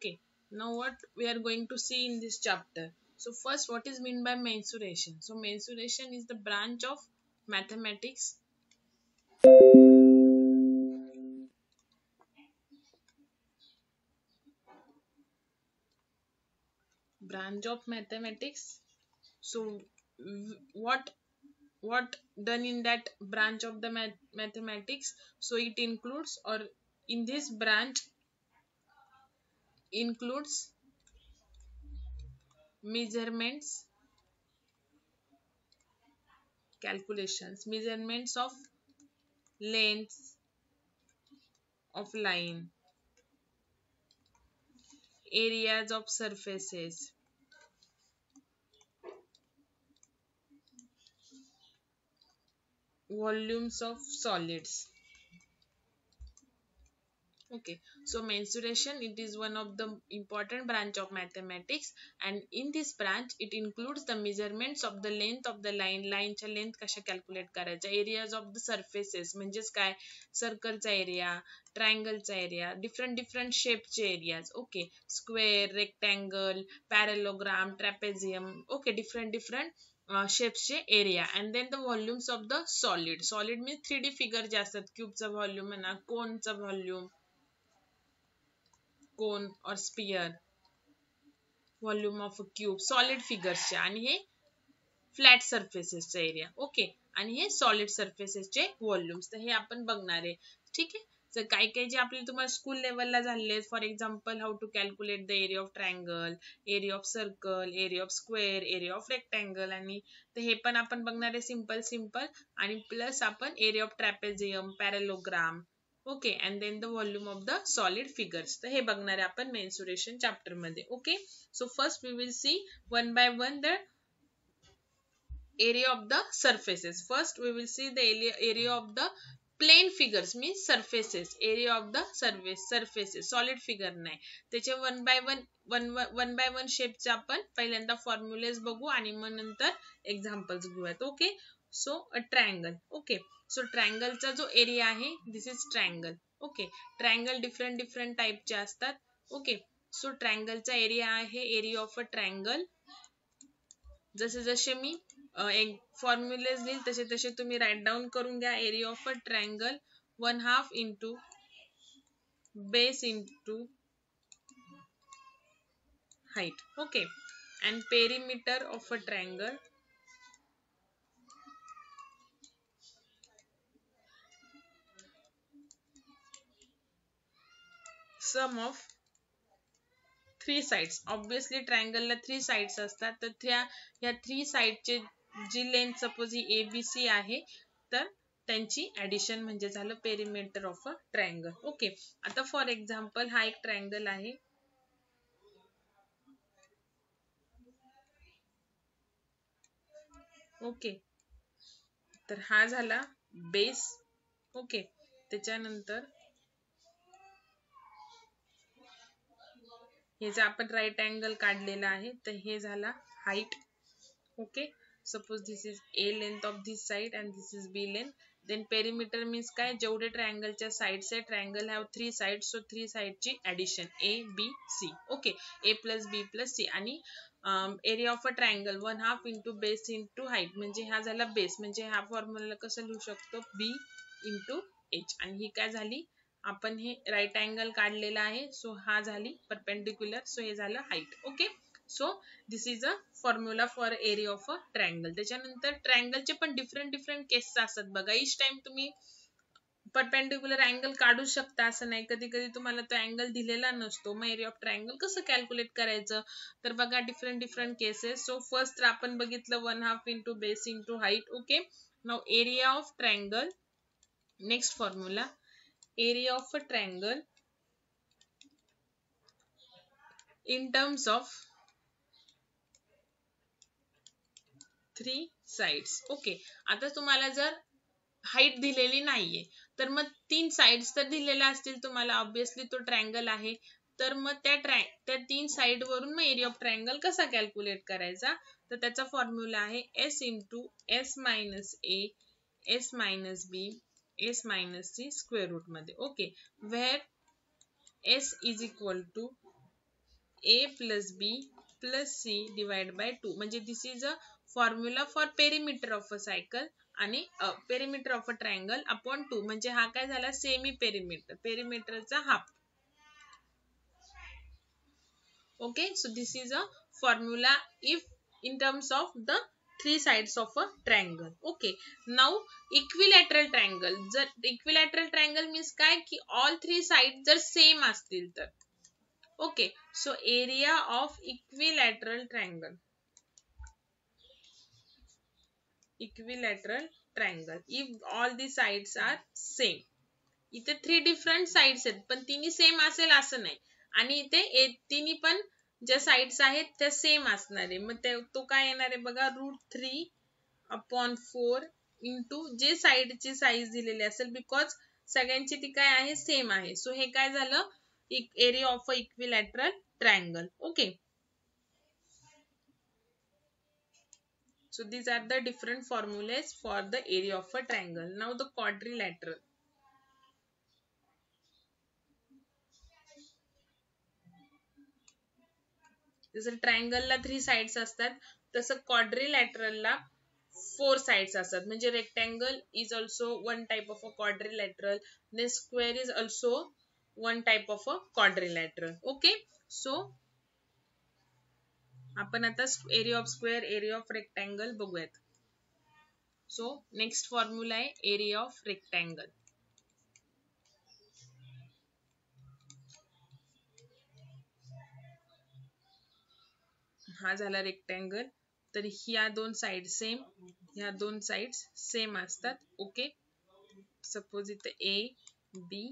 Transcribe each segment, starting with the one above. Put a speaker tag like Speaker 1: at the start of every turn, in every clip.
Speaker 1: Okay, now what we are going to see in this chapter. So first, what is meant by mensuration? So mensuration is the branch of mathematics branch of mathematics. So what done in that branch of the mathematics? So it includes, or in this branch includes, measurements, calculations, measurements of lengths of line, areas of surfaces, volumes of solids. Okay, so mensuration, it is one of the important branch of mathematics, and in this branch it includes the measurements of the length of the line च्या length कशा calculate करायच्या, areas of the surfaces म्हणजेच काय, circle चा area, triangle चा area, different shape चे areas. Okay, square, rectangle, parallelogram, trapezium. Okay, different shapes चे area, and then the volumes of the solid means 3D figure जे असतात, cube चा volume म्हणा, cone चा volume, cone or sphere, volume of a cube, solid figures चे, आणि हे flat surfaces चा एरिया. ओके, आणि हे सॉलिड सर्फेसेस चे व्हॉल्युम्स. तर हे आपण बघणार आहे. ठीक आहे. तर काही काही जे आपल्याला तुम्हाला स्कूल लेवलला झाले, for example how to calculate the area of triangle, area of circle, area of square, area of rectangle, आणि तर हे पण आपण बघणार आहे सिंपल, आणि प्लस आपण area of trapezium, parallelogram. Okay, and then the volume of the solid figures. तर हे बघणार आहे आपण मेन्सुरेशन चॅप्टर मध्ये. Okay, so first we will see one by one the area of the surfaces. First we will see the area of the plane figures means surfaces, area of the surfaces, solid figure नाही. त्याचे one by one shape चे आपण पहिल्यांदा formulas बघू आणि मग नंतर examples घेऊयात. Okay, so a triangle. Okay, so triangle चा जो area आहे, this is triangle. Okay, triangle different type चे असतात. ओके, so triangle चा area आहे, area of a triangle. जसे मी एक फॉर्म्युलेज लिहिल तसे तुम्ही राईट डाऊन करून घ्या. Area of a triangle 1/2 into base into height. Okay, and perimeter of a triangle sum of 3 sides. Obviously ट्रायंगलला 3 sides असतात, तर ह्या 3 साइडचे जी लेंथ सपोज ही ABC आहे, तर त्यांची ऍडिशन म्हणजे झालं perimeter of a triangle. Okay, आता फॉर एक्झाम्पल हा एक ट्रायंगल आहे. ओके, तर हा झाला बेस. ओके, त्याच्यानंतर हे जे आपण राईट अँगल काढलेला आहे, तर हे झाला height. Okay, suppose this is A length of this side and this is B length. Then perimeter means काय, जेवढे ट्रायंगलच्या साइड्स आहे, ट्रायंगल हॅव 3 साइड्स, सो 3 साइडची addition A B C. Okay, A plus B plus C. आणि area of a triangle 1/2 into base into height, म्हणजे हा झाला base. म्हणजे ह्या फॉर्म्युला कसं लिहू शकतो, B इंटू H. आणि ही काय झाली, आपण हे राईट अँगल काढलेला आहे, सो हा झाली परपेंडिक्युलर, सो हे झालं height. Okay, so this is a formula for area of a triangle. त्याच्यानंतर ट्रायंगलचे पण डिफरंट केसेस असतात बघा. इच टाइम तुम्ही परपेंडिक्युलर अँगल काढू शकता असं नाही, कधी कधी तुम्हाला तो अँगल दिलेला नसतो, मग एरिया ऑफ ट्रायंगल कसं कॅल्क्युलेट करायचं, तर बघा डिफरंट केसेस. सो फर्स्ट आपण बघितलं 1/2 into base into height. Okay, now area of triangle, next formula, area of a triangle in terms of 3 sides. Okay, आता तुम्हाला जर हाईट दिलेली नाहीये, तर मग 3 साइड्स तर दिलेल्या असतील तुम्हाला, ऑब्विसली तो ट्रायंगल आहे, तर मग त्या 3 साइड वरून मग एरिया ऑफ ट्रायंगल कसा कॅल्क्युलेट करायचा, तर त्याचा फॉर्म्युला आहे S into S minus A S minus B S minus C square root मध्ये. Okay, where S is equal to a plus b plus c divided by 2 म्हणजे this is a formula for perimeter of a cycle आणि perimeter of a triangle upon 2 म्हणजे हा काय झाला semi perimeter पेरिमीटरचा half. Okay, so this is a formula if in terms of the three sides of a triangle. Okay, now equilateral triangle. जर equilateral triangle means काय की all three sides जर same असतील तर. Okay, so area of equilateral triangle. Equilateral triangle if all the sides are same. इथे 3 different sides आहेत पण तिन्ही सेम असेल असं नाही आणि इथे तिन्ही पण ज्या साइड्स आहेत त्या सेम असणार आहे मग तो काय येणार आहे बघा √3/4 इंटू जे साइडची साईज दिलेली असेल बिकॉज सगळ्यांची ती काय आहे सेम आहे सो हे काय झालं area of a equilateral triangle. Okay, so these are the different formulas for the area of a triangle. Now the quadrilateral. जसं ट्रायंगलला 3 साइड्स असतात तसं क्वाड्रिलॅटरलला 4 साइड्स असतात म्हणजे rectangle is also one type of a quadrilateral then square is also one type of a quadrilateral. Okay, so आपण आता area of square area of rectangle बघूयात. So next formula आहे area of rectangle. हा झाला rectangle तर ह्या दोन side same ह्या दोन साइड्स सेम असतात. ओके, सपोज इथे ए बी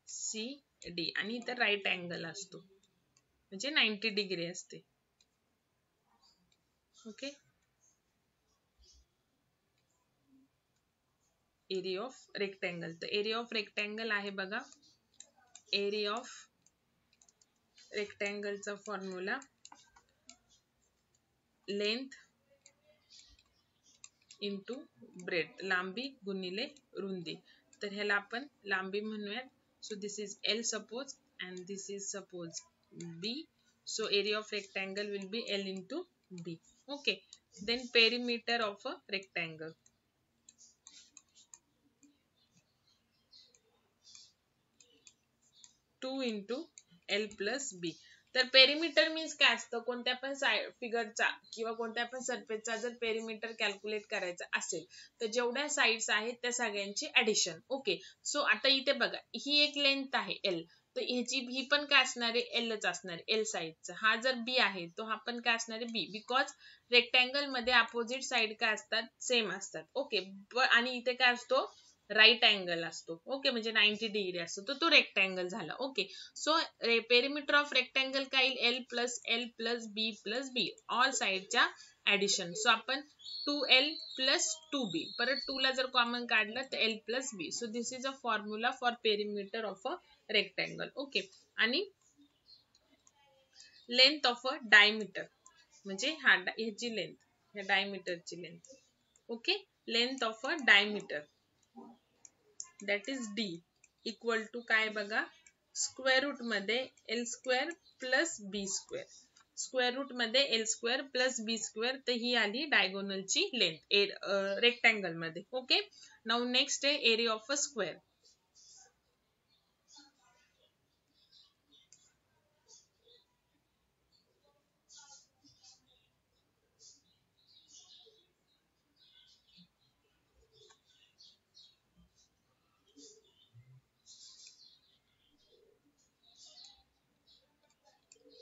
Speaker 1: सी डी आणि इथे राईट अँगल असतो म्हणजे 90 डिग्री असते. ओके, एरिया ऑफ रेक्टँगल तर एरिया ऑफ रेक्टँगल आहे बघा एरिया ऑफ रेक्टँगलचा फॉर्म्युला लेंथ इंटू ब्रेड लांबी गुणिले रुंदी तर ह्याला आपण लांबी म्हणूयात. So this is L suppose and this is suppose B so area of rectangle will be L into B. Okay, then perimeter of a rectangle 2 into L plus B. तर perimeter means काय असतं कोणत्या पण फिगरचा किंवा कोणत्या पण सरफेसचा जर perimeter calculate करायचा असेल तर जेवढ्या साइड्स आहेत त्या सगळ्यांची ऍडिशन. ओके, सो आता इथे बघा ही एक लेंथ आहे एल तर ह्याची ही पण काय असणार आहे एलच असणार आहे एल साइडचा. हा जर बी आहे तो हा पण काय असणार आहे बी बिकॉज रेक्टँगल मध्ये अपोजिट साइड काय असतात सेम असतात. ओके, आणि इथे काय असतो राईट अँगल असतो. ओके, म्हणजे 90 डिग्री असतो तर तो रेक्टँगल झाला. Okay, so perimeter of rectangle काय येईल एल प्लस बी ऑल साइडच्या ऍडिशन. सो आपण 2L प्लस 2B परत 2 ला जर कॉमन काढलं तर L plus B. So this is a formula for perimeter of a rectangle. Okay, आणि लेंथ ऑफ अ डायमीटर म्हणजे ह्याची लेंथ ह्या डायमीटरची length. Okay, length of a diameter that is D equal to काय बघा square root मध्ये L square plus B square square root मध्ये L square plus B square तर ही आली डायगोनलची लेंथ रेक्टँगल मध्ये. ओके, नाऊ नेक्स्ट आहे area of a square.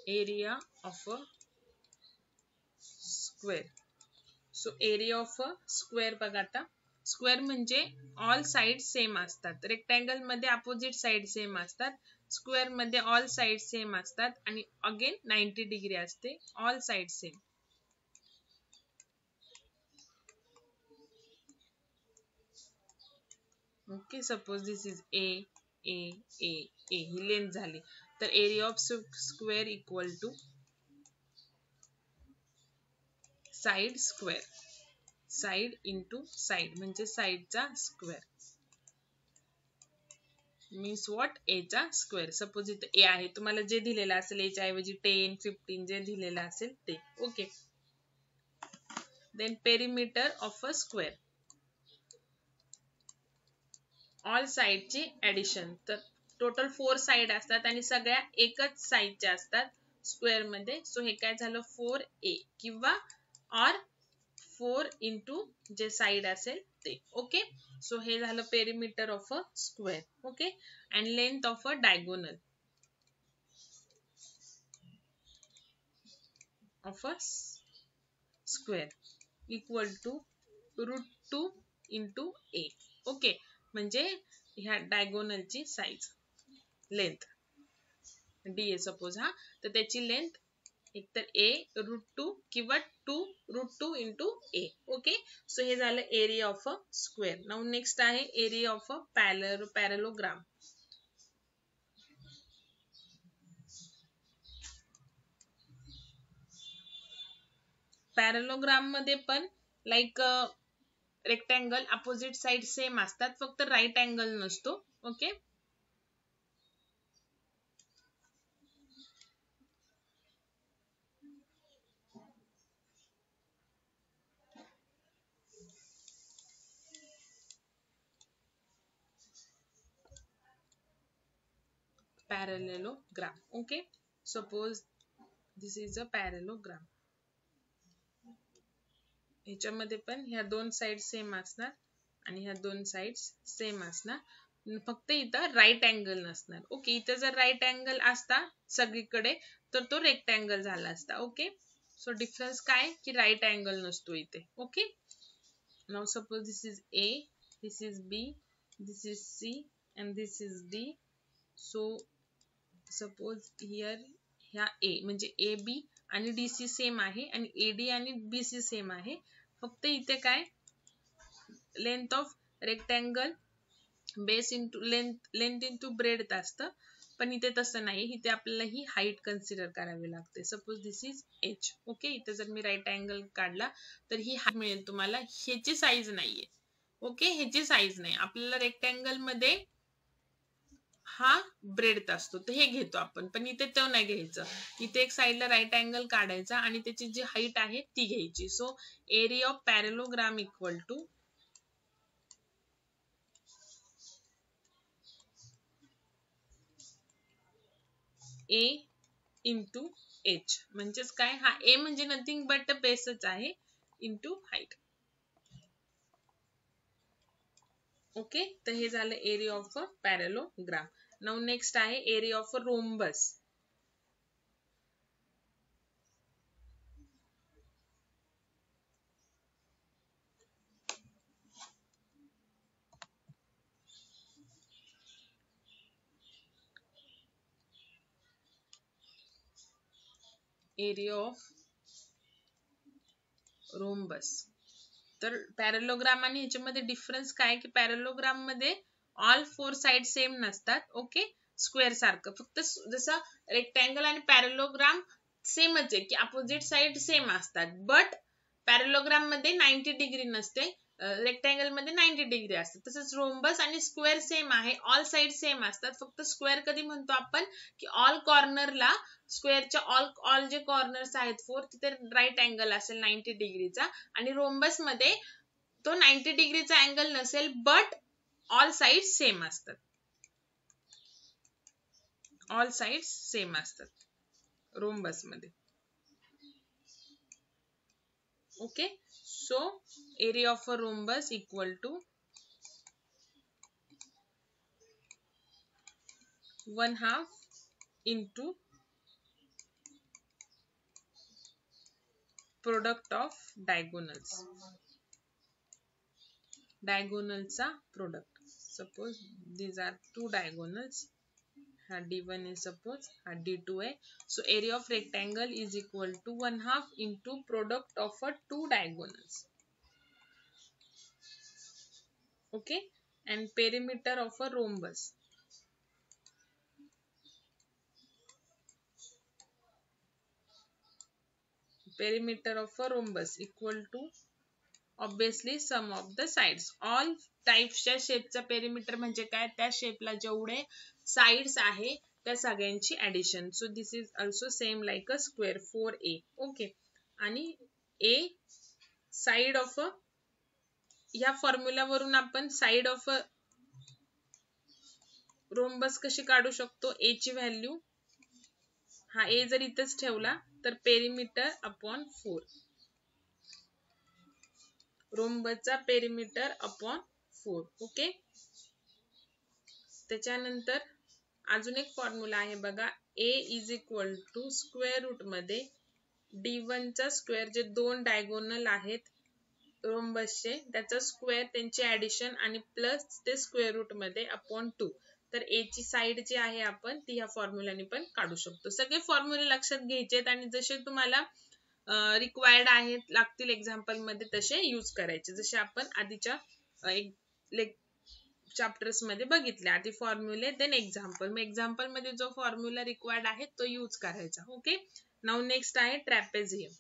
Speaker 1: Area of a square. So area of a square बघा आता स्क्वेअर म्हणजे ऑल साइड सेम असतात. रेक्टँगल मध्ये अपोजिट साइड सेम असतात. स्क्वेअर मध्ये ऑल साइड सेम असतात आणि अगेन 90 डिग्री असते all side same. Okay, suppose this is a a a a ही लेंथ झाली तर area of square equal to side square side into side म्हणजे साइडचा स्क्वेअर मीन्स व्हॉट ए चा square. Suppose इथे ए आहे, तुम्हाला जे दिलेलं असेल एच्या ऐवजी 10, 15 जे दिलेलं असेल ते. Okay. Then perimeter of a square. All साइडची ऍडिशन. तर टोटल 4 साइड असतात आणि सगळ्या एकच साइडच्या असतात स्क्वेअर मध्ये. सो हे काय झालं 4a किंवा ऑर 4 इंटू जे साइड असेल ते. ओके. सो हे झालं perimeter of a square. Okay. And length of a diagonal of a square equal to √2 into a. Okay. म्हणजे ह्या डायगोनलची साइज लेंथ डी सपोज हा, तर त्याची लेंथ एकतर a √2 किंवा 2 इंटू a. ओके. सो हे झालं area of a square. Now next आहे area of a parallelogram. Parallelogram मध्ये पण like rectangle opposite side same असतात, फक्त राईट अँगल नसतो. Okay. parallelogram. Okay. Suppose this is a parallelogram. ह्याच्यामध्ये पण ह्या दोन साइड सेम असणार आणि ह्या दोन साइड्स सेम असणार, फक्त इथं राईट अँगल नसणार. ओके. इथं जर राईट अँगल असता सगळीकडे तर तो रेक्टँगल झाला असता. ओके. सो डिफरन्स काय की राईट अँगल नसतो इथे. Okay. Now suppose this is A, this is B, this is C and this is D. So suppose here ह्या A म्हणजे AB आणि DC सेम आहे आणि AD आणि BC सेम आहे, फक्त इथे काय length of rectangle base into length into bread असतं, पण इथे तसं नाही. इथे आपल्याला ही हाईट कन्सिडर करावी लागते. Suppose this is H. Okay. इथे जर मी राईट अँगल काढला तर ही हाईट मिळेल तुम्हाला. ह्याची साईज नाहीये. ओके. ह्याची साईज नाही. आपल्याला रेक्टँगल मध्ये हा ब्रेड असतो तर हे घेतो आपण, पण इथे तो नाही घ्यायचं. इथे एक साइडला राईट अँगल काढायचा आणि त्याची जी हाईट आहे ती घ्यायची. So area of parallelogram equal to A into H. म्हणजेच काय, हा A म्हणजे नथिंग बट बेसच आहे इंटू हाईट. ओके. तर हे झालं area of a parallelogram. Now next आहे area of a rhombus. Area of rhombus. तर पॅरलोग्राम आणि ह्याच्यामध्ये डिफरन्स काय की पॅरलोग्राम मध्ये ऑल 4 साइड सेम नसतात. ओके. स्क्वेअर सारखं, फक्त जसं रेक्टँगल आणि पॅरलोग्राम सेमच आहे की अपोजिट साइड सेम असतात, बट पॅरलोग्राम मध्ये 90 डिग्री नसते, रेक्टँगल मध्ये 90 डिग्री असते. तसंच रोम्बस आणि स्क्वेअर सेम आहे, ऑल साइड सेम असतात, फक्त स्क्वेअर कधी म्हणतो आपण की ऑल कॉर्नरला स्क्वेअरच्या ऑल जे कॉर्नर्स आहेत 4 तिथे राईट अँगल असेल 90 डिग्रीचा, आणि रोम्बस मध्ये तो 90 डिग्रीचा अँगल नसेल बट ऑल साइड सेम असतात. ऑल साइड सेम असतात रोम्बस मध्ये. Okay. So area of a rhombus equal to 1/2 into product of diagonals. डायगोनलचा product. Suppose these are two diagonals. हा D1 is suppose हा D2 आहे. So area of rectangle is equal to 1/2 into product of a two diagonals. Okay. And perimeter of a rhombus. Perimeter of a rhombus equal to obviously sum of the sides. All टाइप्सच्या शेपचा perimeter म्हणजे काय, त्या शेपला जेवढे sides आहे त्या सगळ्यांची addition. So this is also same like a square 4a. Okay. आणि a साइड ऑफ अ, ह्या फॉर्म्युलावरून आपण साइड ऑफ अ रोम्बस कशी काढू शकतो, a ची व्हॅल्यू, हा a जर इथेच ठेवला तर पेरिमीटर अपॉन 4, रोम्बसचा पेरिमीटर अपॉन 4. ओके. त्याच्यानंतर अजून एक फॉर्म्युला आहे बघा, a is equal to square root मध्ये d1 चा स्क्वेअर, जे दोन डायगोनल आहेत रोम्बसचे त्याचा स्क्वेअर, त्यांची ऍडिशन आणि प्लस ते स्क्वेअर रूट मध्ये अपॉन 2. तर a ची साइड जी आहे आपण ती ह्या फॉर्म्युलाने पण काढू शकतो. सगळे फॉर्म्युले लक्षात घ्यायचेत आणि जसे तुम्हाला रिक्वायर्ड आहेत लागतील एक्झाम्पल मध्ये तसे यूज करायचे, जसे आपण आधीच्या चॅप्टर्स मध्ये बघितले. आधी फॉर्म्युले देन एक्झाम्पल, मग एक्झाम्पल मध्ये जो फॉर्म्युला रिक्वायर्ड आहे तो यूज करायचा. ओके. नाउ नेक्स्ट आहे ट्रॅपेझियम.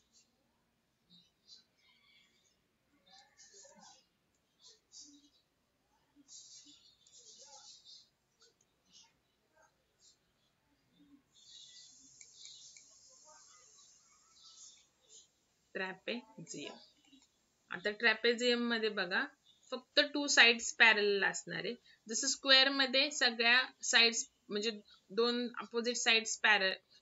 Speaker 1: ट्रॅपेझियम. आता ट्रॅपेझियम मध्ये बघा फक्त 2 साइड्स पॅरलल असणार आहे. जसं स्क्वेअर मध्ये सगळ्या साइड्स म्हणजे दोन अपोजिट साइड्स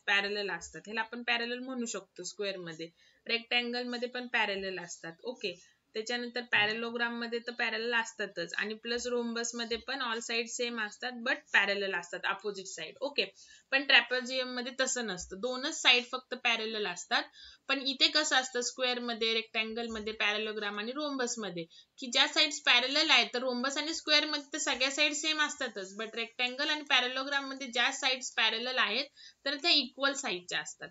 Speaker 1: पॅरलल असतात, ह्याला आपण पॅरलल म्हणू शकतो स्क्वेअर मध्ये. रेक्टँगल मध्ये पण पॅरलल असतात. ओके. त्याच्यानंतर पॅरलोग्राम मध्ये तर पॅरलल असतातच आणि प्लस रोम्बस मध्ये पण ऑल साइड सेम असतात बट पॅरलल असतात अपोजिट साइड. ओके. पण ट्रॅपेझियम मध्ये तसं नसतं, दोनच साइड फक्त पॅरलल असतात. पण इथे कसं असतं स्क्वेअर मध्ये, रेक्टँगल मध्ये, पॅरलोग्राम आणि रोम्बस मध्ये, की ज्या साइड्स पॅरलल आहेत तर रोम्बस आणि स्क्वेअर मध्ये तर सगळ्या साइड सेम असतातच, बट रेक्टँगल आणि पॅरलोग्राम मध्ये ज्या साइड्स पॅरलल आहेत तर त्या इक्वल साइडच्या असतात.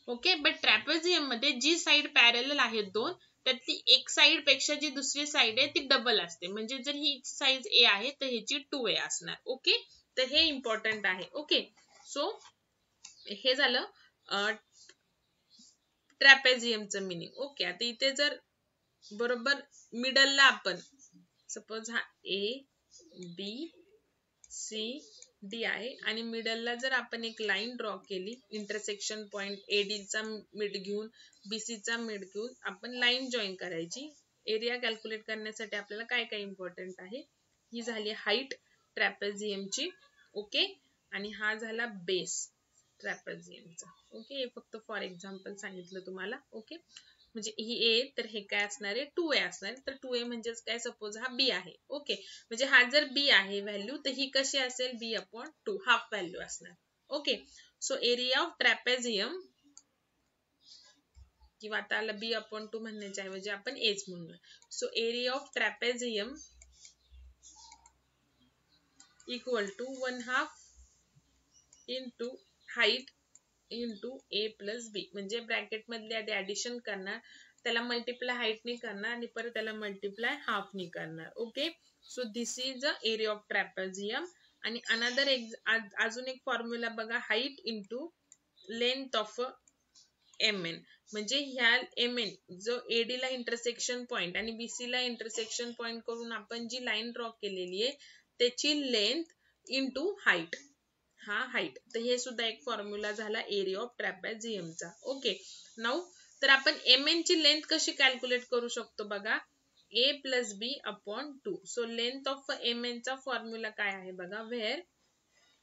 Speaker 1: ओके. बट ट्रॅपेझियम मध्ये जी साइड पॅरलल आहेत दोन, त्यातली एक साइड पेक्षा जी दुसरी साइड आहे ती डबल असते. म्हणजे जर ही साइज a आहे तर ह्याची 2a असणार. ओके. तर हे इम्पॉर्टंट आहे. ओके. सो हे झालं ट्रॅपेझियमचं मिनिंग. ओके. आता इथे जर बरोबर मिडलला आपण सपोज हा a b c d आहे आणि मिडलला जर आपण एक लाईन ड्रॉ केली, इंटरसेक्शन पॉइंट AD चा मिड घेऊन BC चा मिड घेऊन आपण लाईन जॉईन करायची. एरिया कॅल्क्युलेट करण्यासाठी आपल्याला काय काय इम्पॉर्टंट आहे, ही झाली हाईट ट्रॅपेझियमची. ओके. आणि हा झाला बेस ट्रॅपेझियमचा. ओके. फक्त फॉर एक्झाम्पल सांगितलं तुम्हाला. ओके. म्हणजे ही a तर हे काय असणार आहे 2a असणार आहे. तर 2a म्हणजेच काय, सपोज हा b आहे. ओके. म्हणजे हा जर b आहे व्हॅल्यू तर ही कशी असेल b अपॉन 2 हाफ व्हॅल्यू असणार. Okay. So area of trapezium, किंवा आता b अपॉन 2 म्हणण्याच्या ऐवजी आपण aच म्हणूया. So area of trapezium equal to 1/2 into height into a plus b. म्हणजे ब्रॅकेट मधले आधी ऍडिशन करणार, त्याला मल्टिप्लाय हाईटनी करणार आणि परत त्याला मल्टिप्लाय हाफनी करणार. Okay. So this is the area of trapezium. आणि अनदर अजून एक फॉर्म्युला बघा, height into length of mn. म्हणजे ह्या mn जो AD ला इंटरसेक्शन पॉइंट आणि BC ला इंटरसेक्शन पॉइंट करून आपण जी लाईन ड्रॉ केलेली आहे त्याची लेंथ इंटू हाईट, हा हाईट. तर हे सुद्धा एक फॉर्म्युला झाला एरिया ऑफ ट्रॅपेझियमचा. ओके. नाउ तर आपण mn ची लेंथ कशी कॅल्क्युलेट करू शकतो बघा, a plus b upon 2. So length of mn चा फॉर्म्युला काय आहे बघा, where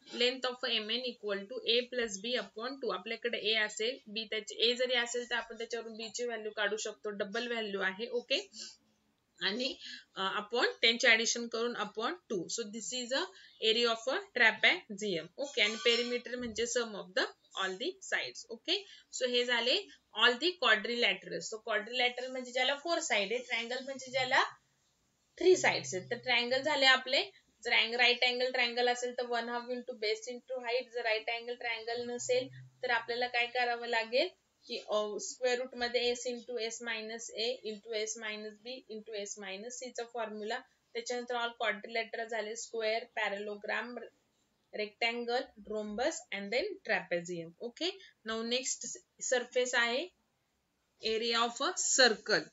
Speaker 1: length of mn equal to a plus b upon 2. आपल्याकडे a असेल, b त्याची a जरी असेल तर आपण त्याच्यावरून b ची व्हॅल्यू काढू शकतो, डबल व्हॅल्यू आहे. ओके. आणि अपॉन त्यांचे ऍडिशन करून upon 2. So this is a area of a trapezium. Okay. आणि पेरिमीटर म्हणजे sum of the all the sides. Okay. So हे झाले all the quadrilateral. So quadrilateral म्हणजे ज्याला 4 साइड आहे, ट्रायंगल म्हणजे ज्याला 3 साइड्स आहेत. तर ट्रायंगल झाले आपले, जर राईट अँगल ट्रायंगल असेल तर 1/2 इंटू बेस इंटू हाईट. जर राईट अँगल ट्रायंगल नसेल तर आपल्याला काय करावं लागेल की स्क्वेअर रूट मध्ये s into s minus a into s minus b into s minus c चा फॉर्म्युला. त्याच्यानंतर ऑल क्वाड्रिलॅटरल झाले, square, parallelogram, rectangle, rhombus and then trapezium. Okay. Now next surface आहे area of a circle.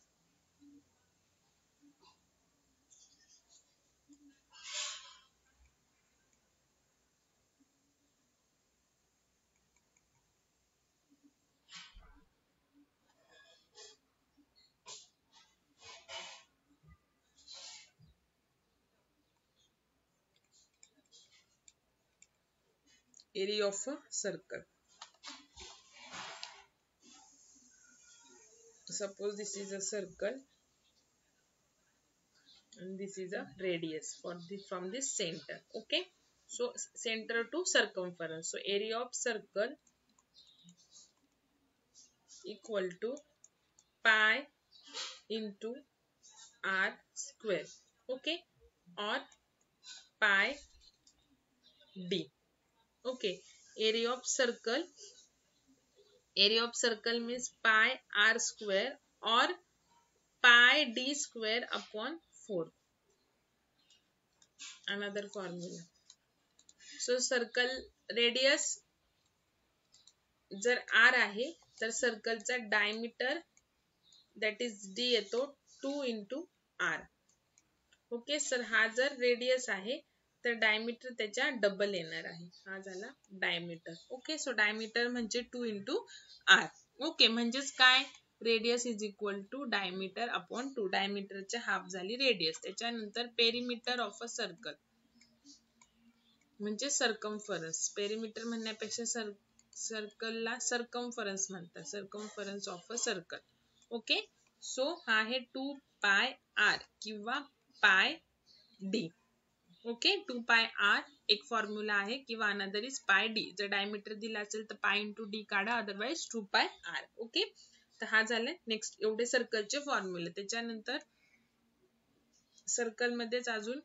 Speaker 1: Area of a circle. Suppose this is a circle and this is a radius for this from this center. Okay, so center to circumference. So area of circle equal to pi into r square. Okay, or pi d. Okay, area of circle means pi r square or pi d square upon 4. Another formula. So circle radius जर r आहे तर सर्कलचा diameter that is d येतो 2 into r. Okay sir हा जर radius आहे तर diameter त्याच्या double येणार आहे. हा झाला डायमीटर. ओके सो डायमीटर म्हणजे 2 into r. ओके म्हणजेच काय radius is equal to diameter upon 2. डायमीटरच्या हाफ झाली रेडियस. त्याच्यानंतर पेरिमीटर ऑफ अ सर्कल म्हणजे सर्कम्फरन्स. पेरिमीटर म्हणण्यापेक्षा सर्कलला सर्कम्फरन्स म्हणतात. Circumference of a circle. Okay so हा आहे 2 पाय r किंवा पाय d. ओके 2 पाय r एक फॉर्म्युला आहे किंवा अनदर इज पाय d. जर डायमीटर दिला असेल तर पाय इंटू d काढा अदरवाइज 2 पाय r. ओके तर हा झालाय नेक्स्ट एवढे सर्कलचे फॉर्म्युले. त्याच्यानंतर सर्कल मध्येच अजून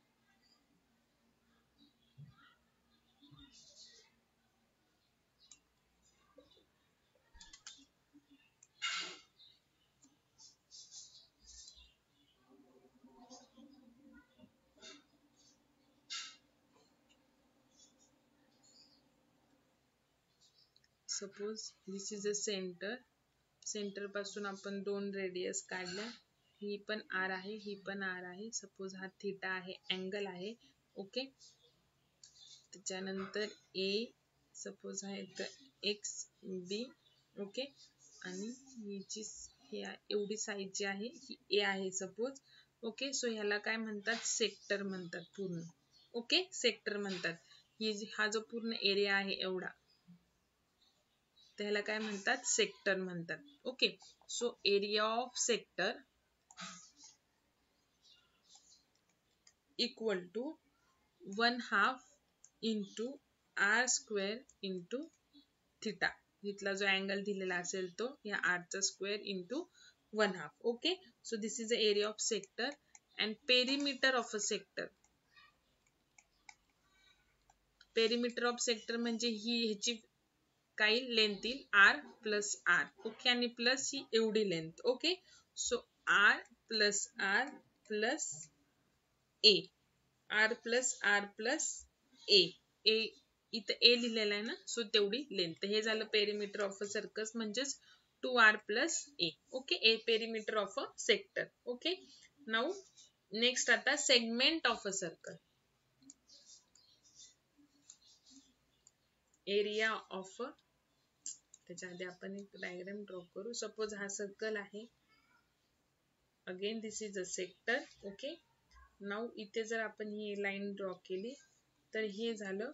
Speaker 1: suppose this is a centre पासून आपण 2 रेडियस काढल्या. ही पण r आहे ही पण r आहे. सपोज हा थीटा आहे अँगल आहे. ओके त्याच्यानंतर a सपोज आहे तर x b. ओके आणि ही जी एवढी साईज जी आहे ही a आहे सपोज. ओके सो ह्याला काय म्हणतात सेक्टर म्हणतात पूर्ण. ओके सेक्टर म्हणतात. हा जो पूर्ण एरिया आहे एवढा त्याला काय म्हणतात सेक्टर म्हणतात. Okay so area of sector equal to 1/2 into r square into theta. इथला जो अँगल दिलेला असेल तो या r चा square into 1/2. Okay so this is the area of sector and perimeter of a sector. Perimeter of sector म्हणजे ही ह्याची काही लेंथ येईल r प्लस r. ओके आणि प्लस ही एवढी length. Okay so r plus r plus a. r plus r plus a. a इथं a लिहिलेलं आहे ना सो तेवढी लेंथ. हे झालं पेरिमीटर ऑफ अ सर्कल म्हणजेच 2r plus a. Okay A perimeter of a sector. Okay now next आता segment of a circle. Area of त्याच्या आधी आपण एक डायग्राम ड्रॉ करू. सपोज हा सर्कल आहे. Again this is a sector. Okay now इथे जर आपण ही लाईन ड्रॉ केली तर हे झालं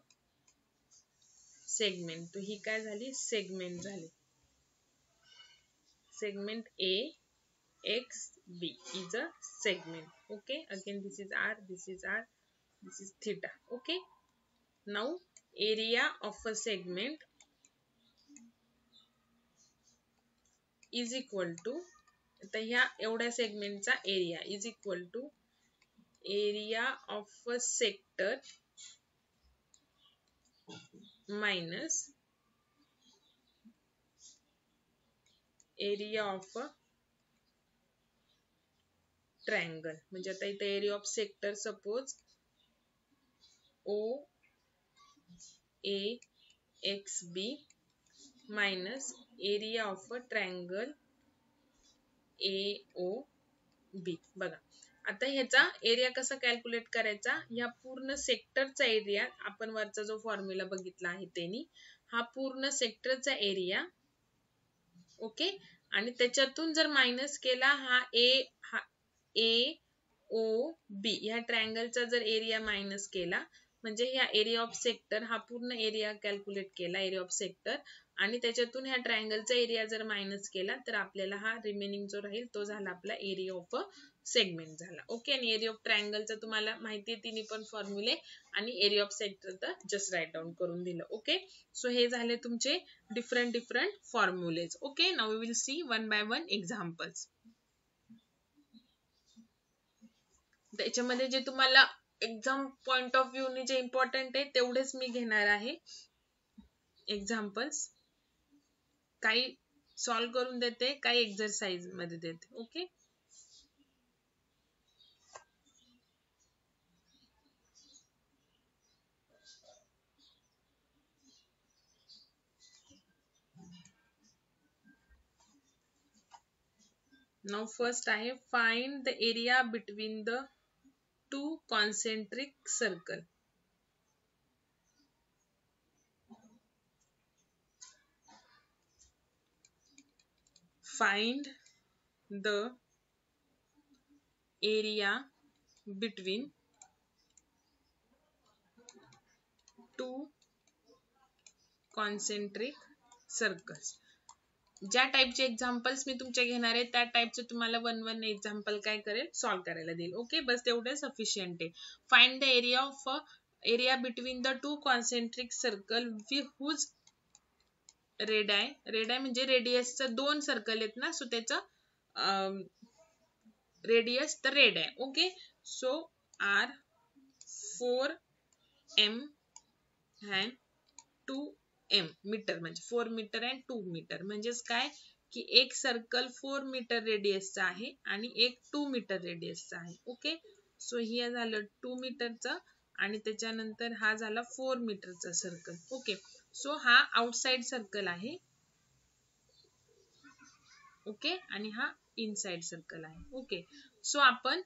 Speaker 1: सेगमेंट. तो ही काय झाली सेगमेंट झाली. Segment A X B is a segment. Okay again this is R, this is R, this is theta. Okay now area of a segment is equal to आता ह्या एवढ्या सेगमेंटचा area is equal to area of a sector minus area of a triangle. म्हणजे आता इथे area of sector suppose O A X B minus area of a triangle AOB. बघा आता ह्याचा एरिया कसा कॅल्क्युलेट करायचा, या पूर्ण सेक्टरचा एरिया, आपण वरचा जो फॉर्म्युला बघितला आहे त्यांनी, हा पूर्ण सेक्टरचा एरिया, ओके, आणि त्याच्यातून जर मायनस केला हा AOB ह्या ट्रायंगलचा जर एरिया मायनस केला, म्हणजे ह्या एरिया ऑफ सेक्टर, हा पूर्ण एरिया कॅल्क्युलेट केला, एरिया ऑफ सेक्टर, आणि त्याच्यातून ह्या ट्रायंगलचा एरिया जर मायनस केला तर आपल्याला हा रिमेनिंग जो राहील तो झाला आपला एरिया ऑफ अ सेगमेंट झाला. ओके, आणि एरिया ऑफ ट्रायंगलचा तुम्हाला माहिती आहे तिन्ही पण फॉर्म्युले, आणि एरिया ऑफ सेक्टर तर जस्ट राईट डाऊन करून दिलं. ओके, सो हे झाले तुमचे डिफरंट फॉर्म्युलेज. Okay, now we will see one by one examples. त्याच्यामध्ये जे तुम्हाला एक्झाम पॉइंट ऑफ व्ह्यू ने जे इम्पॉर्टंट आहे तेवढेच मी घेणार आहे एक्झाम्पल्स. काही सॉल्व करून देते, काही एक्सरसाइज मध्ये देते. ओके, नाउ फर्स्ट आहे find the area between the two concentric circle. Find the area between two concentric circles. ज्या टाइपचे एक्झाम्पल्स मी तुमच्या घेणार आहे त्या टाइपचे तुम्हाला वन एक्झाम्पल काय करेल, सॉल्व करायला देईल. ओके, बस तेवढे सफिशियंट आहे. Find the area between the two concentric circle whose radii म्हणजे रेडियसचं दोन सर्कल आहेत ना, सो त्याचं रेडियस तर रेड आहे. Okay, so R 4m and 2m metre, म्हणजे 4 मीटर and 2 मीटर, म्हणजेच काय की एक सर्कल 4 मीटर रेडियसचा आहे आणि एक 2 मीटर रेडियसचा आहे. ओके, सो हे झालं 2 मीटरचं आणि त्याच्यानंतर हा झाला 4 मीटरचा सर्कल. ओके, सो हा आउटसाइड सर्कल आहे. ओके, आणि हा इनसाइड सर्कल आहे. ओके, सो आपण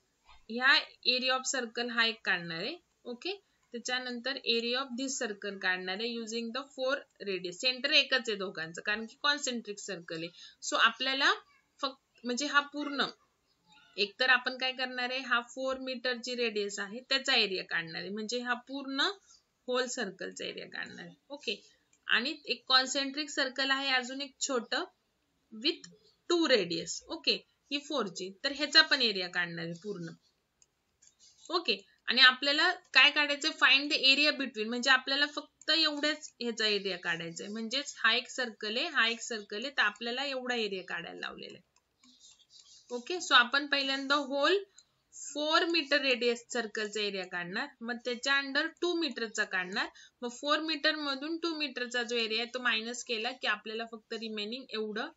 Speaker 1: ह्या एरिया ऑफ सर्कल हा एक काढणार आहे. ओके, त्याच्यानंतर एरिया ऑफ दिस सर्कल काढणार आहे युजिंग द 4 रेडियस. सेंटर एकच आहे दोघांचं कारण की कॉन्सेंट्रिक सर्कल आहे. सो आपल्याला फक्त म्हणजे हा पूर्ण एकतर आपण काय करणार आहे, हा 4 मीटरची रेडियस आहे त्याचा एरिया काढणार आहे, म्हणजे हा पूर्ण होल सर्कलचा एरिया काढणार आहे. ओके, आणि एक कॉन्सेंट्रिक सर्कल आहे अजून एक छोटं विथ 2 रेडियस. ओके, ही 4 ची, तर ह्याचा पण एरिया काढणार आहे पूर्ण. ओके, आणि आपल्याला काय काढायचंय, फाइंड द एरिया बिटवीन, म्हणजे आपल्याला फक्त एवढ्याच ह्याचा एरिया काढायचा आहे. म्हणजेच हा एक सर्कल आहे, हा एक सर्कल आहे, तर आपल्याला एवढा एरिया काढायला लावलेला आहे. ओके, सो आपण पहिल्यांदा होल 4 मीटर रेडियस सर्कलचा एरिया काढणार, मग त्याच्या अंडर 2 मीटरचा काढणार, मग 4 मीटर मधून 2 मीटरचा जो एरिया आहे तो मायनस केला की आपल्याला फक्त रिमेनिंग एवढं,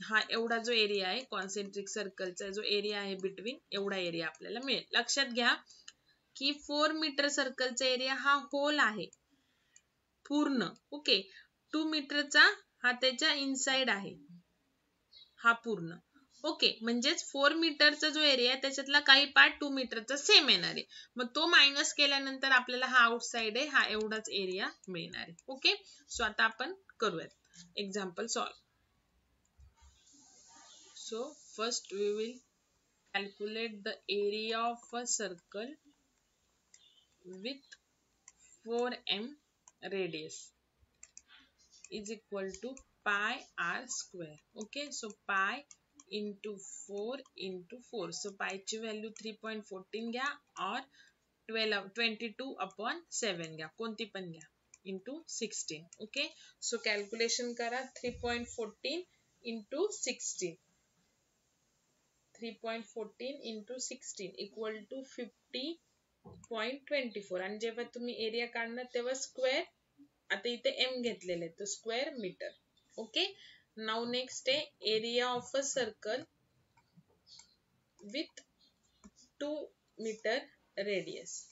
Speaker 1: हा एवढा जो एरिया आहे कॉन्सेंट्रिक सर्कलचा जो एरिया आहे बिटवीन, एवढा एरिया आपल्याला मिळेल. लक्षात घ्या की 4 मीटर सर्कलचा एरिया हा होल आहे पूर्ण. ओके, 2 मीटरचा हा त्याच्या इनसाइड आहे हा पूर्ण. ओके, म्हणजेच 4 मीटरचा जो एरिया आहे त्याच्यातला काही पार्ट 2 मीटरचा सेम येणार आहे, मग तो मायनस केल्यानंतर आपल्याला हा आउटसाइड आहे हा एवढाच एरिया मिळणार आहे. ओके, सो आता आपण करूयात example solve. So first we will calculate the area of a circle with 4m radius is equal to pi r square. Okay, so pi into 4 into 4. So pi ची value 3.14 घ्या or 22/7 घ्या, कोणती पण घ्या, into 16. Okay, so calculation करा 3.14 into 16. 3.14 into 16 equal to 50.24. आणि जेव्हा तुम्ही एरिया काढणार तेव्हा स्क्वेअर, आता इथे एम घेतलेले तर square metre. Okay, now next आहे area of a circle with 2 metre radius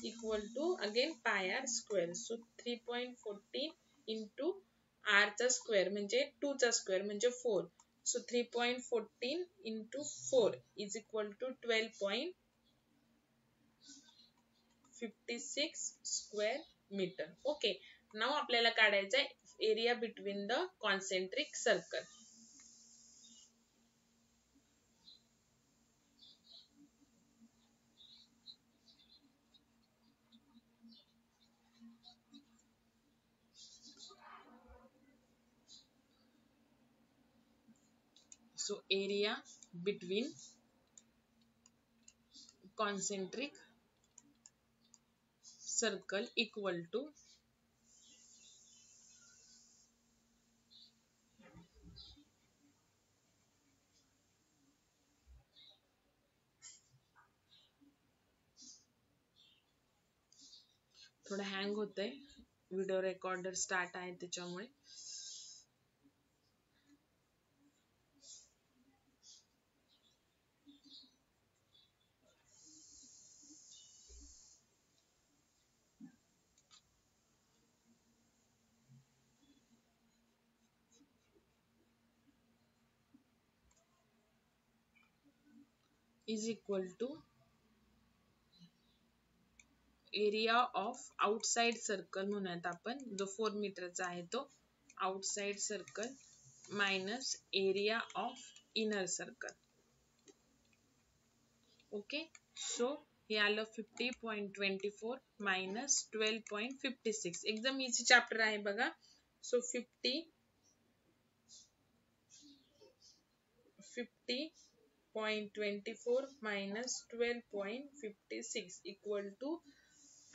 Speaker 1: equal to again pi R square. So 3.14 into r चा स्क्वेअर म्हणजे 2 चा स्क्वेअर म्हणजे 4. So 3.14 into 4 is equal to 12.56 square meter. Okay. Now आपल्याला काढायचा आहे area between the concentric circle. So area between concentric circle equal to थोडं hang होतंय, video recorder start आहे त्याच्यामुळे. Is equal to area of outside circle म्हणूयात आपण, जो 4 मीटरचा आहे तो outside circle minus area of inner circle. Okay. So हे आलं 50.24 मायनस 12.56. एकदम इझी चॅप्टर आहे बघा. So 50.24 minus 12.56 equal to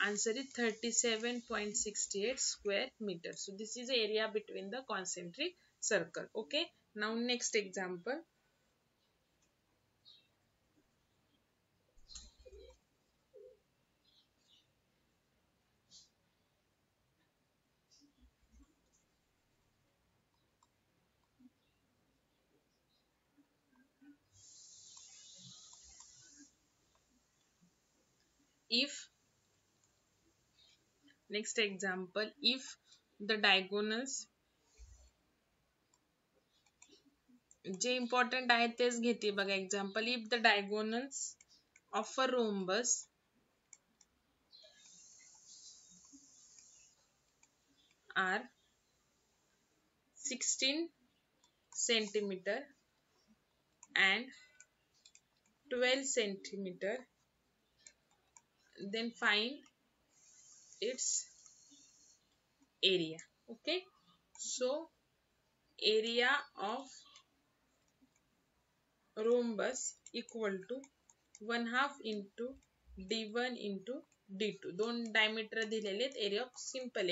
Speaker 1: answer is 37.68 square meter. So this is the area between the concentric circle. Okay. Now next example. If next example, if the diagonals, जे important आहे तेच घेते बघा example. If the diagonals of a rhombus are 16 centimeter and 12 centimeter, then find its area. Okay. So area of rhombus equal to 1/2 into d1 into d2. दोन diameter दिलेले आहेत. Area of simple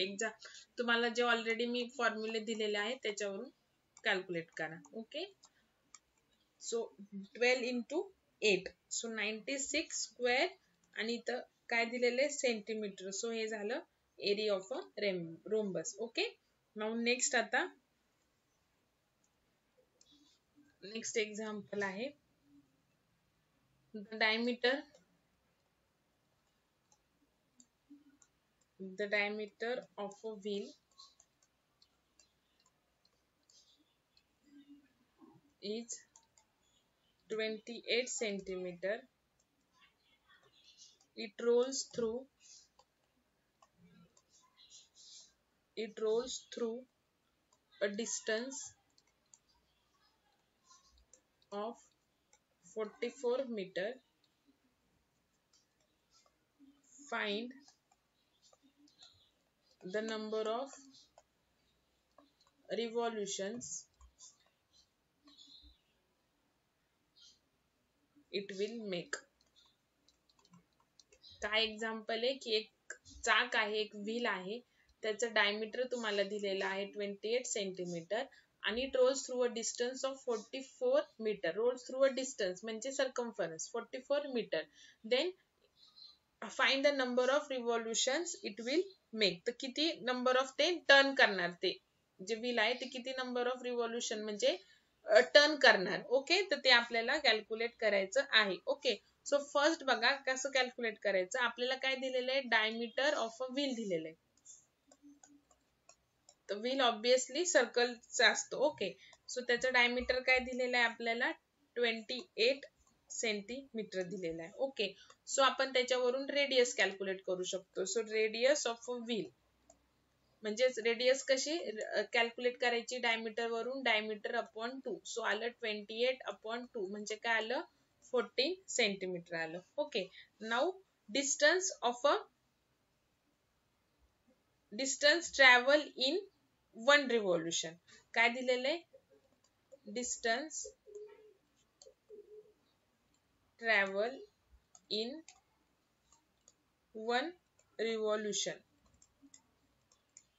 Speaker 1: तुम्हाला जे already मी फॉर्म्युले दिलेले आहेत त्याच्यावरून calculate करा. Okay. So 12 into 8 so 96 square आणि इथं काय दिलेले सेंटीमीटर. सो हे झालं area of a rhombus. Okay. Now next आता नेक्स्ट एक्झाम्पल आहे the diameter of a wheel is 28 centimeter. It rolls through a distance of 44 meter. Find the number of revolutions it will make. काय example आहे की एक चाक आहे, एक wheel आहे, त्याचं डायमीटर तुम्हाला दिलेलं आहे 28 सेंटीमीटर आणि it rolls through a distance of 44 metre. Rolls through a distance म्हणजे circumference 44 metre. Then find the number of revolutions it will make. तर किती नंबर ऑफ ते टर्न करणार, ते जे व्हील आहे ते किती नंबर ऑफ रिव्हॉल्युशन म्हणजे टर्न करणार. ओके. तर ते आपल्याला कॅल्क्युलेट करायचं आहे. ओके. सो फर्स्ट बघा कसं कॅल्क्युलेट करायचं. आपल्याला काय दिलेलं आहे, डायमीटर ऑफ अ व्हील दिलेलं आहे. तर व्हील ऑब्विसली सर्कलचा असतो. ओके, सो त्याचं डायमीटर काय दिलेलं आहे आपल्याला 28 सेंटीमीटर दिलेला आहे. ओके, सो आपण त्याच्यावरून रेडियस कॅल्क्युलेट करू शकतो. So radius of a wheel म्हणजेच रेडियस कशी कॅल्क्युलेट करायची, डायमीटर वरून डायमीटर अपॉन 2. सो आलं 28/2 म्हणजे काय आलं 14 सेंटीमीटर आलं. Okay, now distance of a distance travel in 1 revolution काय दिलेलं आहे, डिस्टन्स ट्रॅव्हल इन 1 रिव्होल्यूशन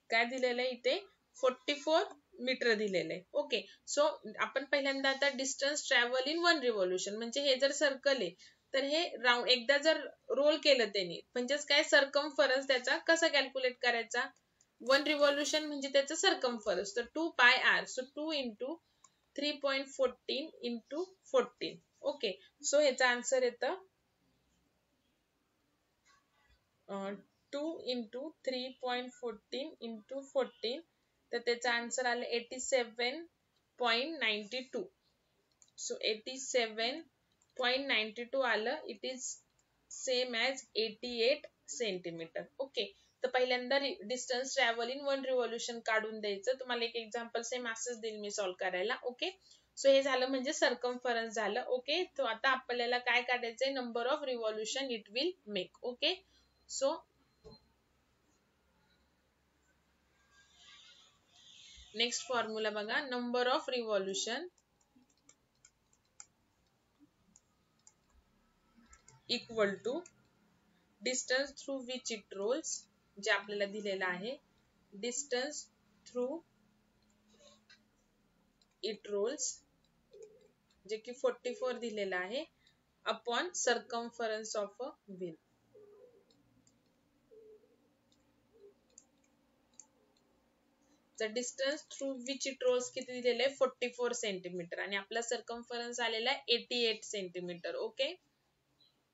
Speaker 1: काय दिलेलं आहे इथे 44 मीटर दिलेलं आहे. ओके, सो आपण पहिल्यांदा आता डिस्टन्स ट्रॅव्हल इन 1 रिव्होल्यूशन म्हणजे हे जर सर्कल आहे तर हे राऊंड एकदा जर रोल केलं त्यांनी म्हणजेच काय सर्कमफरन्स त्याचा कसा कॅल्क्युलेट करायचा, 1 रिव्होल्यूशन म्हणजे त्याचा सर्कमफरन्स तर 2 पाय r. So 2 into 3.14 into 14. Okay, so ह्याचा आन्सर येतं 2 into 3.14 into 14 तर त्याचा आन्सर आलं 87.92. सो 87.92 आलं. It is same as 88 centimetre. Okay, तर पहिल्यांदा डिस्टन्स ट्रॅव्हल इन 1 रिव्होल्यूशन काढून द्यायचं. तुम्हाला एक एक्झाम्पल सेम असंच देईल मी सॉल्व्ह करायला. ओके, सो हे झालं म्हणजे सर्कमफरन्स झालं. ओके, तो आता आपल्याला काय काढायचंय, number of revolution it will make. Okay, so next formula बघा, number of revolution equal to distance through which it rolls जे आपल्याला दिलेलं आहे, डिस्टन्स थ्रू इट रोल्स जे की 44 दिलेलं आहे upon circumference of a wheel. The distance through which it rolls किती दिलेलं आहे 44 सेंटीमीटर आणि आपला सर्कमफरन्स आलेला आहे 88 सेंटीमीटर. ओके,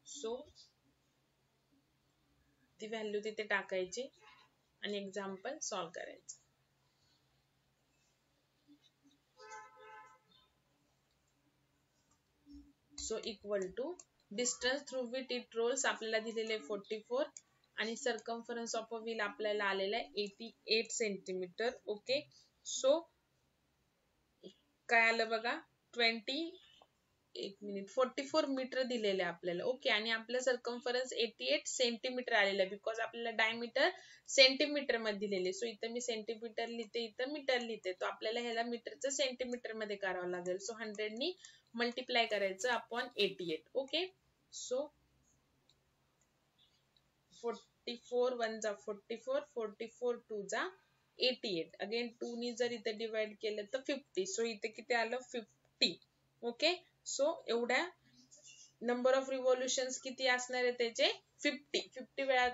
Speaker 1: सो ती व्हॅल्यू तिथे टाकायची आणि एक्झाम्पल सॉल्व्ह करायचं. So equal to distance through which it rolls आपल्याला दिलेले 44 आणि सर्कमफरन्स ऑफ अ व्हील आपल्याला आलेला आहे 88 सेंटीमीटर. ओके, सो काय आलं बघा 44 मीटर दिलेले आपल्याला. ओके, आणि आपलं सर्कमफरन्स 88 सेंटीमीटर आलेलं आहे बिकॉज आपल्याला डायमीटर सेंटीमीटर मध्ये दिलेले. सो इथं मी सेंटीमीटर लिहिते, इथं मीटर लिहिते, तो आपल्याला ह्याला मीटरचं सेंटीमीटर मध्ये करावं लागेल. सो 100 नी मल्टिप्लाय करायचं अपॉन 88. ओके, सो 44 1 जा 44, 44 2 जा 88. अगेन 2 नी जर इथे डिवाइड केलं तर 50. सो इथे किती आलं 50. ओके, सो एवढ्या नंबर ऑफ रिव्होल्यूशन्स किती असणार आहे त्याचे 50 वेळा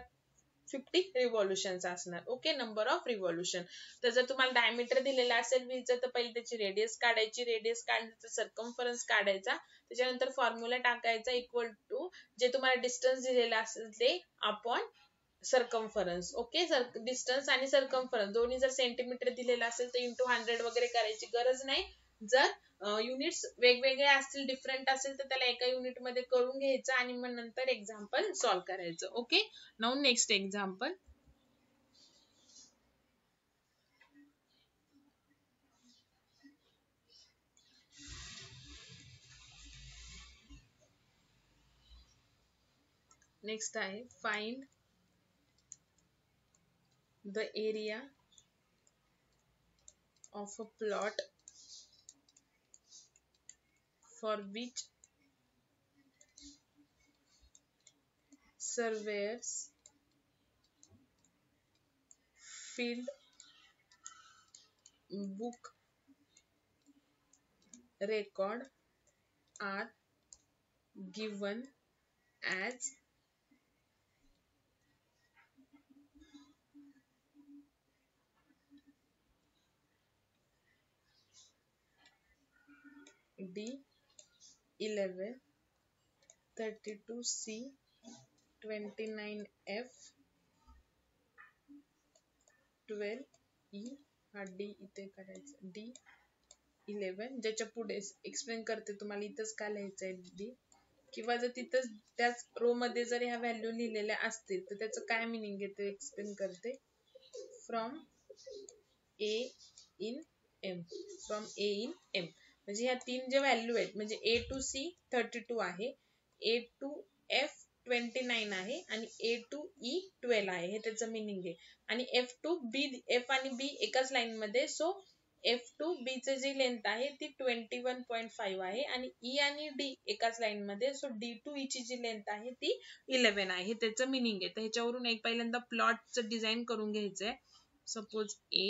Speaker 1: 50 रिव्होल्यूशन्स असणार. Okay, number of revolution. तर जर तुम्हाला डायमीटर दिलेला असेल व्हीलचं तर पहिले त्याची रेडियस काढायची, रेडियस काढण्याचा सर्कमफरन्स काढायचा, त्याच्यानंतर फॉर्म्युला टाकायचा इक्वल टू जे तुम्हाला डिस्टन्स दिलेला असेल ते अपॉन सर्कमफरन्स. ओके, डिस्टन्स आणि सर्कमफरन्स दोन्ही जर सेंटीमीटर दिलेला असेल तर इंटू 100 वगैरे करायची गरज नाही. जर युनिट्स वेगवेगळे असतील, डिफरंट असेल तर त्याला एका युनिट मध्ये करून घ्यायचं आणि मग नंतर एक्झाम्पल सॉल्व्ह करायचं. Okay, now next example. Next आहे find the area of a plot for which surveyors field book record are given as D11, 32C, 29F, 12E हा डी इथे करायचा, D11. ज्याच्या पुढे एक्सप्लेन करते तुम्हाला इथंच काय लिहायचं आहे डी, किंवा जर तिथंच त्याच रो मध्ये जर ह्या व्हॅल्यू लिहिलेल्या असतील तर त्याचं काय मिनिंग आहे ते एक्सप्लेन करते. From A in M, from A in M म्हणजे ह्या तीन जे व्हॅल्यू आहेत म्हणजे A to C 32 आहे, A to F 29 आहे आणि A to E 12 आहे, हे त्याचं मिनिंग आहे. आणि F to B, F आणि B एकाच लाईन मध्ये, सो F to B ची जी लेंथ आहे ती 21.5 आहे आणि E आणि D एकाच लाईन मध्ये, सो D to E ची जी लेंथ आहे ती 11 आहे, हे त्याचं मिनिंग आहे. तर ह्याच्यावरून एक पहिल्यांदा प्लॉटचं डिझाईन करून घ्यायचंय. Suppose A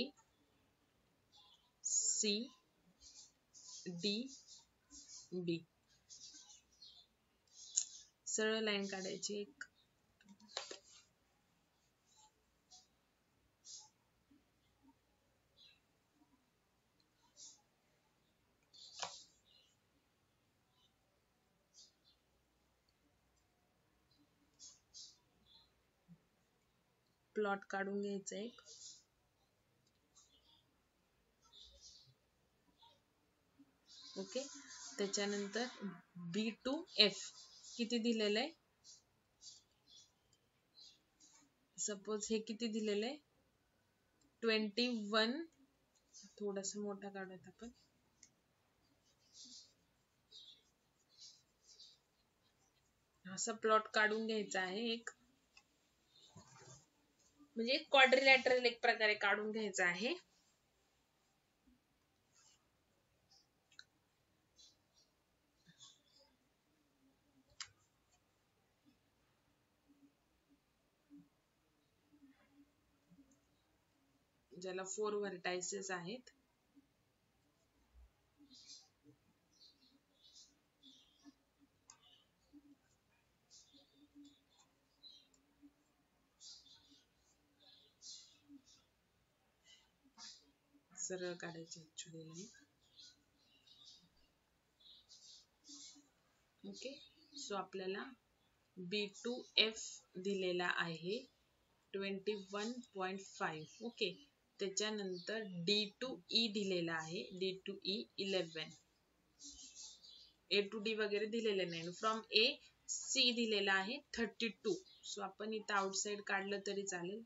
Speaker 1: C D B, सरळ लाईन काढायची एक. प्लॉट काढून घ्यायचं एक. ओके, त्याच्यानंतर B to F किती दिलेलं आहे, सपोज हे किती दिलेलं आहे 21. थोडासा मोठा काढूयात आपण. असा प्लॉट काढून घ्यायचा आहे एक, म्हणजे क्वाड्रिलॅटरल एक प्रकारे काढून घ्यायचा आहे. ज्याला 4 व्हर्टायसेस आहेत. सरळ काढायचे ऍक्च्युअली. ओके, सो आपल्याला B to F दिलेला आहे 21.5. ओके, त्याच्यानंतर D to E दिलेला आहे, D to E 11. A to D वगैरे दिलेले नाही. फ्रॉम A C दिलेला आहे 32. सो आपण इथं आउटसाइड काढलं तरी चालेल.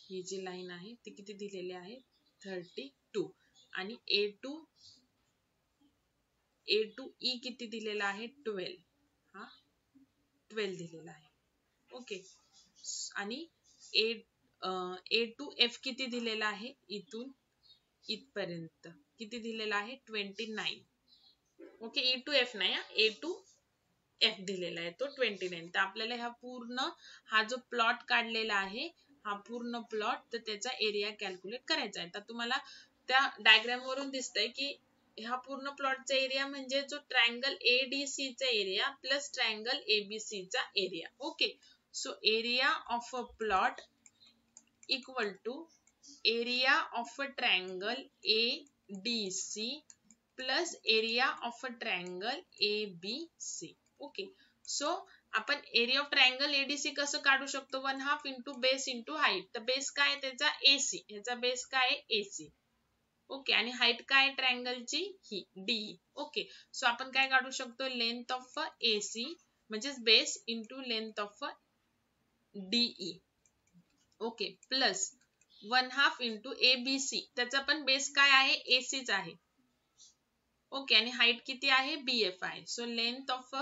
Speaker 1: ही जी लाईन आहे ती किती दिलेली आहे 32. आणि A to E किती दिलेला आहे 12. हा 12 दिलेला आहे. ओके, आणि A to F किती दिलेला आहे इथून इथपर्यंत किती दिलेला आहे 29. ओके, E to F नाही, A to F दिलेला आहे तो 29. तर आपल्याला हा जो प्लॉट काढलेला आहे हा पूर्ण प्लॉट, तर त्याचा एरिया कॅल्क्युलेट करायचा आहे. तर तुम्हाला त्या डायग्राम वरून दिसतंय की हा पूर्ण प्लॉटचा एरिया म्हणजे जो ट्रायंगल ADC चा एरिया प्लस ट्रायंगल ABC चा area. Okay, so area of a plot equal to area of a triangle ADC plus area of a triangle ABC. Okay, so आपण एरिया ऑफ ट्रायंगल ADC कसं काढू शकतो, 1/2 into base into height. तर base काय त्याचा AC, ह्याचा base काय AC. Okay, आणि हाईट काय ट्रायंगलची ही DE. ओके, सो आपण काय काढू शकतो, लेंथ ऑफ AC म्हणजेच base into length of DE. Okay, plus 1/2 into ABC, त्याचा पण बेस काय आहे AC च आहे. ओके, आणि हाईट किती आहे BF आहे. So length of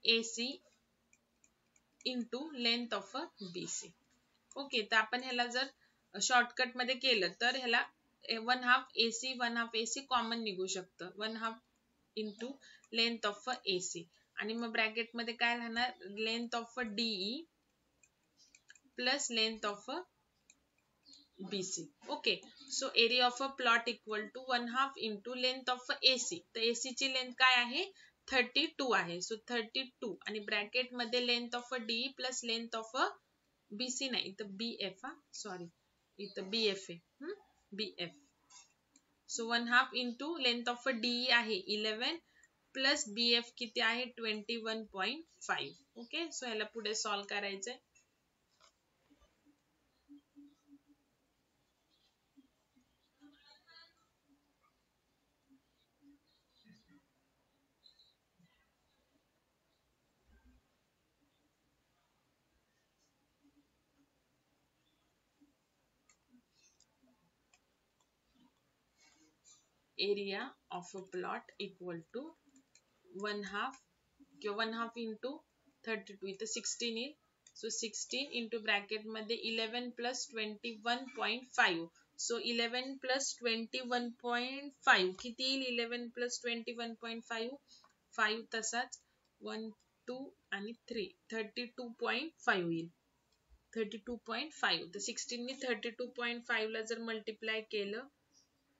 Speaker 1: AC into length of BC. Okay, तर आपण ह्याला जर शॉर्टकट मध्ये केलं तर ह्याला 1/2 AC 1/2 AC कॉमन निघू शकतं. 1/2 इंटू लेंथ ऑफ AC आणि मग ब्रॅकेट मध्ये काय राहणार, length of DE plus length of BC. Okay, so area of a plot equal to 1/2 into length of AC. तर AC ची लेंथ काय आहे 32 आहे. सो 32 आणि ब्रॅकेट मध्ये length of DE plus length of BC नाही, इथं BF, सॉरी इथं BF आहे, BF. So 1/2 into length of DE आहे 11 प्लस BF किती आहे 21.5. ओके, सो ह्याला पुढे सॉल्व करायचंय. area of a plot equal to 1/2 किंवा 1/2 into 32 इथं 16 येईल. सो 16 into ब्रॅकेट मध्ये 11 plus 21.5. सो 11 plus 21.5 किती येईल? 11 plus 21.5 5 तसाच 1 2 आणि 3 32.5 येईल. 32.5 तर 16 ने 32.5 ला जर मल्टिप्लाय केलं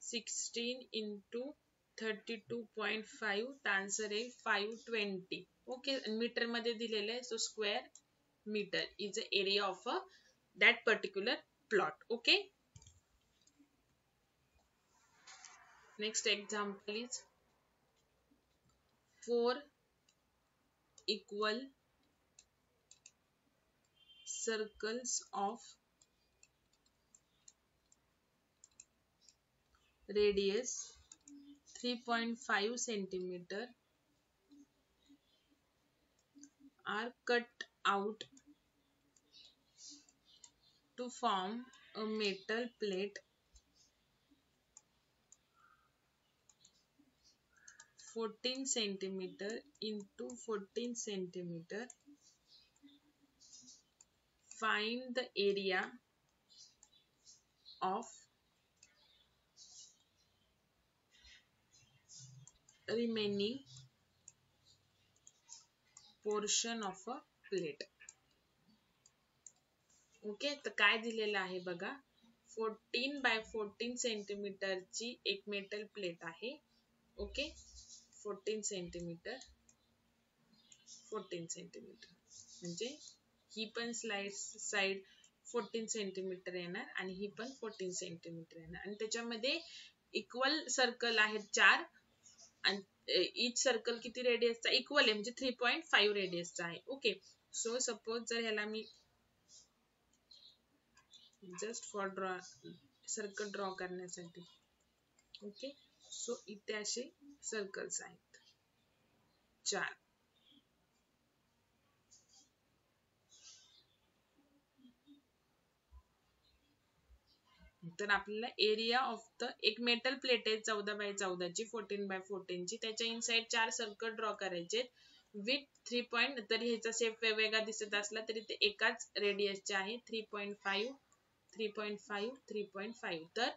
Speaker 1: 16 into 32.5 तर आन्सर आहे 520. ओके मीटर मध्ये दिलेलं आहे. So square metre is a area of a that particular plot. Okay next example is 4 equal circles of radius 3.5 centimeter are cut out to form a metal plate 14 centimeter into 14 centimeter. Find the area of remaining portion of a plate. Okay तर काय दिलेलं आहे बघा 14 by 14 सेंटीमीटरची एक metal plate आहे. Okay 14 centimetre 14 centimetre म्हणजे ही पण side 14 centimetre येणार आणि ही पण 14 सेंटीमीटर येणार आणि त्याच्यामध्ये इक्वल सर्कल आहेत 4 आणि इच सर्कल किती रेडियसचा इक्वल आहे म्हणजे 3.5 रेडियसचा आहे. ओके सो सपोज जर ह्याला मी just for draw circle draw करण्यासाठी ओके सो इथे असे सर्कल्स आहेत 4. तर आपल्याला एरिया ऑफ द एक मेटल प्लेट आहे 14 by 14 ची 14 by 14 ची त्याच्या इनसाइड 4 सर्कल ड्रॉ करायचे विथ 3 पॉइंट. तरी ह्याचा शेप वेगवेगळा दिसत असला तरी ते एकाच रेडियसचे आहे 3.5 3.5 3.5. तर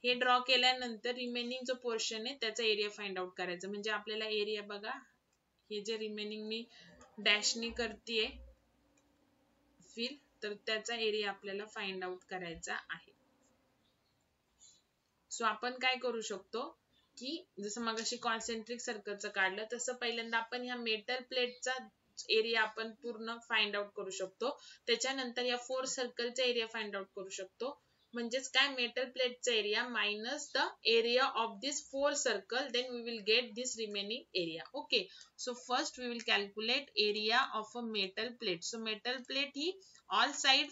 Speaker 1: हे ड्रॉ केल्यानंतर रिमेनिंग जो पोर्शन आहे त्याचा एरिया फाइंड आउट करायचा म्हणजे आपल्याला एरिया बघा हे जे रिमेनिंग मी डॅशनी करतेय फिल तर त्याचा एरिया आपल्याला फाइंड आउट करायचा आहे. सो आपण काय करू शकतो की जसं मगाशी कॉन्सेंट्रिक सर्कलचं काढलं तसं पहिल्यांदा आपण ह्या मेटल प्लेटचा एरिया आपण पूर्ण फाइंड आउट करू शकतो. त्याच्यानंतर या 4 सर्कलचा एरिया फाइंड आउट करू शकतो. म्हणजेच काय मेटल प्लेटचा area minus the area of this 4 circle then we will get this remaining area. Okay so first we will calculate area of a metal plate. So metal plate ही all side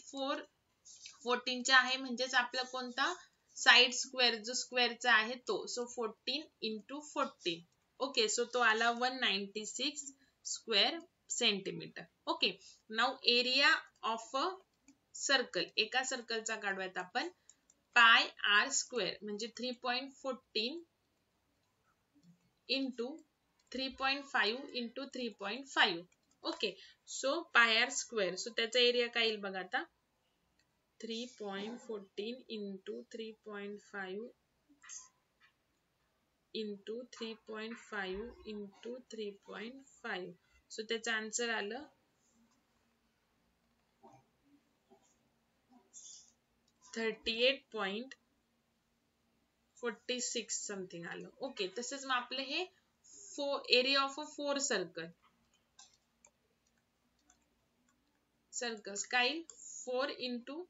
Speaker 1: 14 च्या आहे म्हणजेच आपला कोणता side square जो स्क्वेअरचा आहे तो. So 14 into 14 okay so तो आला 196 square centimetre. Okay now area of a circle एका सर्कलचा काढूयात आपण पाय आर स्क्वेअर म्हणजे 3.14 into 3.5 into 3.5. Okay so pi R square so त्याचा एरिया काय येईल बघा आता 3.14 into 3.5 into 3.5 into 3.5. सो त्याचं आन्सर आलं 38.46 समथिंग आलं. ओके तसंच मग आपलं हे एरिया ऑफ अ 4 सर्कल्स काय 4 into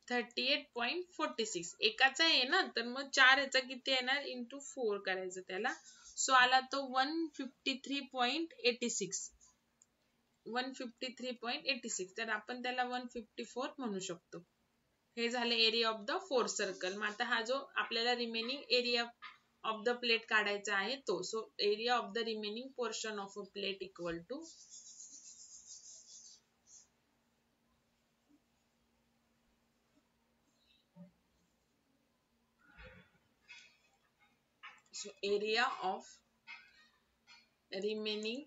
Speaker 1: 38.46 एकाचा आहे ना तर मग 4 याचा किती येणार इंटू 4 करायचं त्याला. सो आला तो 153.86 153.86 तर आपण त्याला 154 म्हणू शकतो. हे झालं एरिया ऑफ द 4 सर्कल. मग आता हा जो आपल्याला remaining area of the plate काढायचा आहे तो. So area of the remaining portion of a plate equal to area of remaining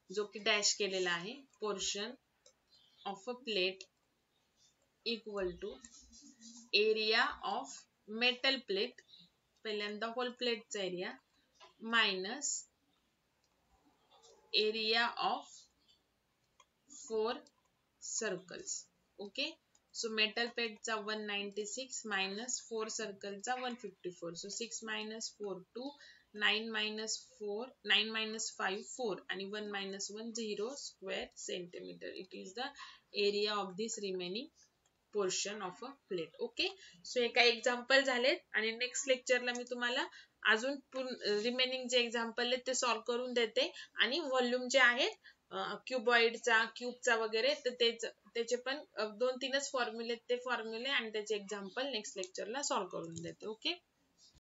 Speaker 1: जो की डॅश केलेला आहे portion of a plate equal to area of metal plate, पहिल्यांदा होल प्लेटचा area minus area of 4 circles. Okay, so metal प्लेटचा 196 minus 4 सर्कलचा 154. सो 6 minus 4 2, 9 minus 4 9 minus 5 4 आणि 1 minus 1 0 square centimetre. It is the area of this remaining portion of a plate. Okay, so हे काही example झालेत आणि नेक्स्ट लेक्चरला मी तुम्हाला अजून रिमेनिंग जे एक्झाम्पल आहेत ते सॉल्व्ह करून देते आणि व्हॉल्यूम जे आहेत क्युबॉइडचा क्यूबचा वगैरे तर त्याचे पण 2-3च फॉर्म्युले ते फॉर्म्युले आणि त्याचे एक्झाम्पल नेक्स्ट लेक्चरला सॉल्व्ह करून देते. ओके.